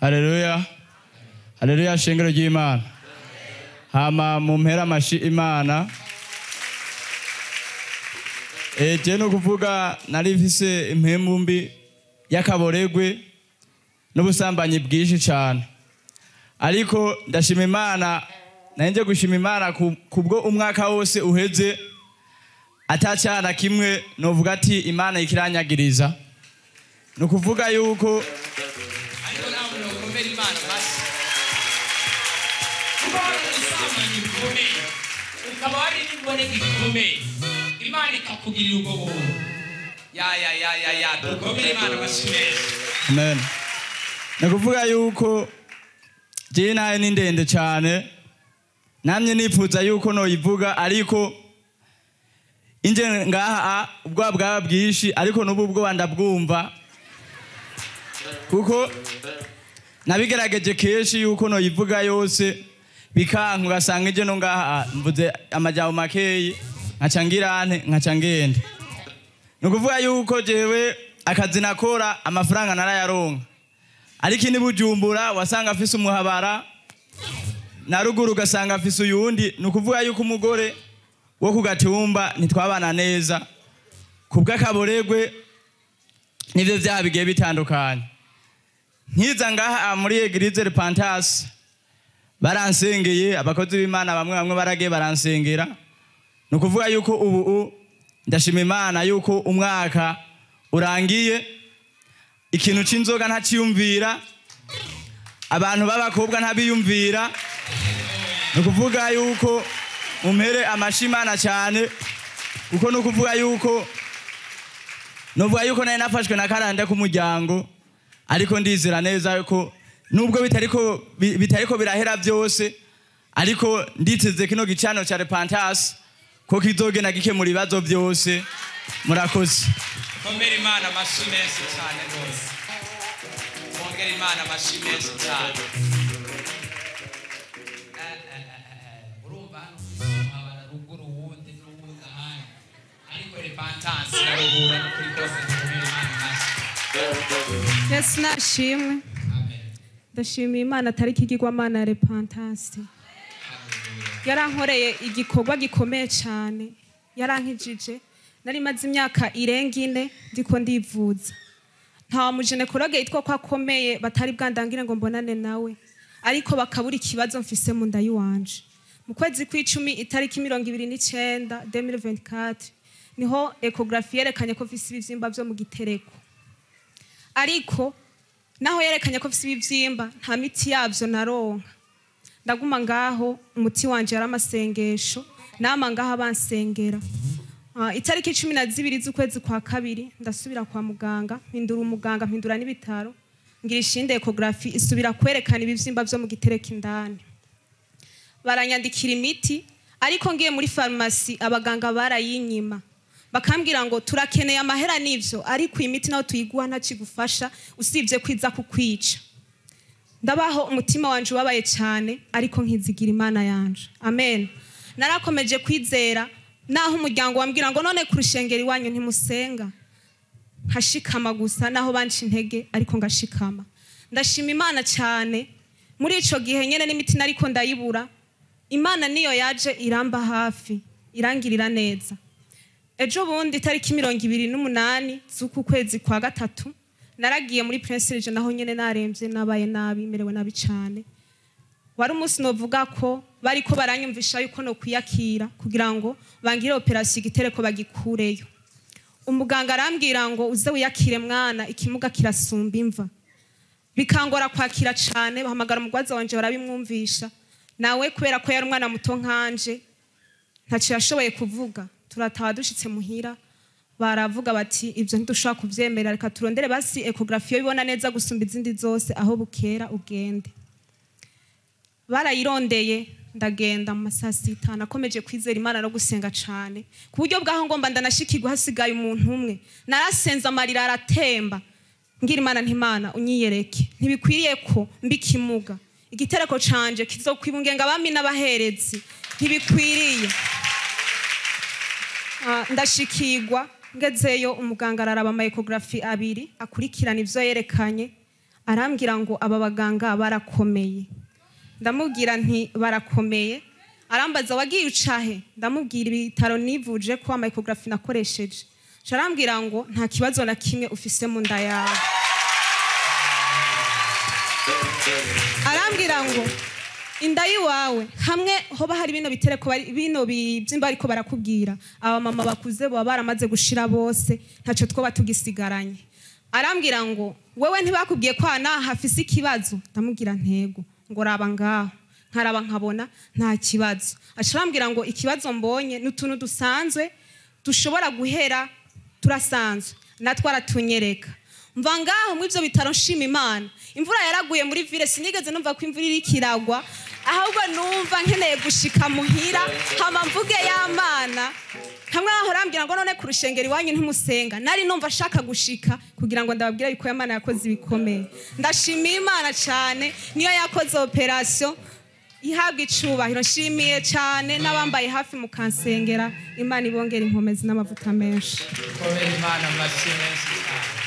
Haleluya. Haleluya shengero ry'Imana. Hama mumpera amashi Imana. Je no kuvuga nari mfise impemu mbi y'akaboregwe n'ubusambanyi bwinshi cyane. Ariko ndashima Imana, nanje gushima Imana kubwo umwaka wose uheze atacyana kimwe novuga ati Imana ikiranyagiriza. No kuvuga yuko ariko nawe ukomera Imana basi. Kubona ubusambanyi bukomeye ukaba ari nibone gikomeye Imana ikakugirira ubwo buntu. Ya dukomere Imana bashimeye. Amen. No kuvuga yuko je naye ni ndende cyane, namye nipfuza yuko noyivuga ariko inje ngaha ubwo bwaba bwishi, ariko n'ubu bwo ndabwumva kuko nabigerageje keshi yuko noyivuga yose bikanka ugasanga ije no ngaha mvuze amajambo makeyi nkacangirane nkacangende. No kuvuga yuko jewe akazi nakora amafaranga narayaronka, ariko ni Bujumbura wasanga afise umuhabara na ruguru ugasanga afise uyundi. No kuvuga yuko umugore wo kugatumba nitwabana neza kubw'akaboregwe nivyo vyaha bigiye bitandukanye. Nkiza ngaha muri Eglise Repentance baransengeye, abakozi b'Imana bamwe baragiye baransengera. No kuvuga yuko ubu ndashima Imana yuko umwaka urangiye, ikintu c'inzoga ntaciyumvira, abantu b'abakobwa ntabiyumvira. No kuvuga yuko umpere amashimana cyane kuko no kuvuga yuko novuga yuko naye nafashwe na karande ku muryango, ariko ndizera neza yuko nubwo bitariko birahera byose, ariko nditeze kino gicano ca Repentance ko kizogena gikemura ibibazo byose. Murakoze. Komera Imana amashimesi cyane rwose. Kongera Imana amashimesi cyane. Urumva abana ruguru wundi n'ubundi ahandi, ariko Repentance narubura no kuri kose komera Imana amashimesi. Yesu nashimwe. Ndashima Imana atari ikigirwamana ya Repentance. Yarankoreye igikorwa gikomeye cyane, yarankijije. Nari maze imyaka irenga 4 ndiko ndivuza. Nta mujenekologe yitwa ko akomeye batari bwandangire ngo mbonane nawe, ariko bakabura ikibazo mfise mu nda yiwanje. Mu kwezi kw'icumi itariki 29 2024 niho ecography yerekanye ko mfise ibivyimba byo mu gitereko. Ariko naho yerekanye ko mfise ibivyimba nta miti yavyo naronka. Ndaguma ngaho umuti wanje yaramasengesho, nama ngaho bansengera. Itariki 12 z'ukwezi kwa kabiri ndasubira kwa muganga, mpindura umuganga, mpindura n'ibitaro, ngira ishinde ecography isubira kwerekana ibivyimba byo mu gitereko indani. Baranyandikira imiti, ariko ngiye muri pharmacy abaganga barayinyima. Bakambwira ngo turakeneye amahera n'ivyo, ariko imiti naho tuyiguha ntacigufasha usibye kwiza kukwica. Ndabaho umutima wanje wabaye cyane, ariko nkizigira Imana yanje. Amen. Narakomeje kwizera, naho umuryango wambwira ngo none kurushengeri wanyu ntimusenga. Nkashikama gusa naho banci intege, ariko ngashikama. Ndashima Imana cyane, muri ico gihe nyene n'imiti nariko ndayibura, Imana niyo yaje iramba hafi, irangirira neza. Ejo bundi itariki 28 z'uku kwezi kwa gatatu naragiye muri Prince Regis, naho nyene naremvye nabaye nabi, merewe nabi cyane. Wari umunsi novuga ko bariko baranyumvisha yuko no kwiyakira kugira ngo bangire operation igitereko bagikureyo. Umuganga arambwira ngo uze wiyakire mwana, ikimuga kirasumba imva. Bikangora kwakira cyane, bahamagara umugwaza wanje barabimwumvisha. Nawe kubera ko yari umwana muto nkanje ntaci yashoboye kuvuga. Turataha dushitse muhira, baravuga bati ivyo ntidushaka kuvyemera, reka turondere basi ecography bibona neza gusumba izindi zose, aho bukera ugende. Barayirondeye, ndagenda mu masaha 6, nakomeje kwizera Imana no gusenga cyane ku buryo bwaho ngomba ndanashikirwa hasigaye umuntu umwe. Narasenza amarira aratemba, ngira Imana ntimana unyiyereke, ntibikwiriye ko mbikimuga, igitereko canje kizokwibungenga abami n'abaherezi, ntibikwiriye. Ndashikirwa, ngezeyo umuganga araraba ama ecography 2 akurikirana ivyo yerekanye, arambwira ngo aba baganga barakomeye. Ndamubwira nti barakomeye. Arambaza wagiye ucahe? Ndamubwira ibitaro nivuje ko ecography nakoresheje. Arambwira ngo nta kibazo na kimwe ufise mu nda yawe. Arambwira ngo inda yiwawe hamwe hoba hari bino bitereko bino bibyimba ariko barakubwira aba mama bakuze bo baramaze gushira bose ntaco twoba tugisigaranye. Arambwira ngo wewe ntibakubwiye ko ana hafise ikibazo? Ndamubwira ntego. Ngo raba ngaho nkaraba nkabona nta kibazo. Arambwira ngo ikibazo mbonye n'utuntu dusanzwe dushobora guhera turasanzwe natwara tunyereka. Mva ngaho mu ivyo bitaro nshima Imana imvura yaraguye muri ville sinigeze numva ko imvura iri kiragwa ahubwo numva nkeneye gushika muhira hama mvuge y'Amana. Hamwe aho arambwira ngo none ku rushengeri wanyu ntumusenga nari numva shaka gushika kugira ngo ndababwira yuko Imana yakoze ibikomeye. Ndashima Imana cyane niyo yakoze operation ihabwa icubahiro. Nshimiye cyane n'abambaye hafi mu kansengera Imana ibongera inkomezi n'amavuta menshi. Komera Imana amashyi menshi cyane.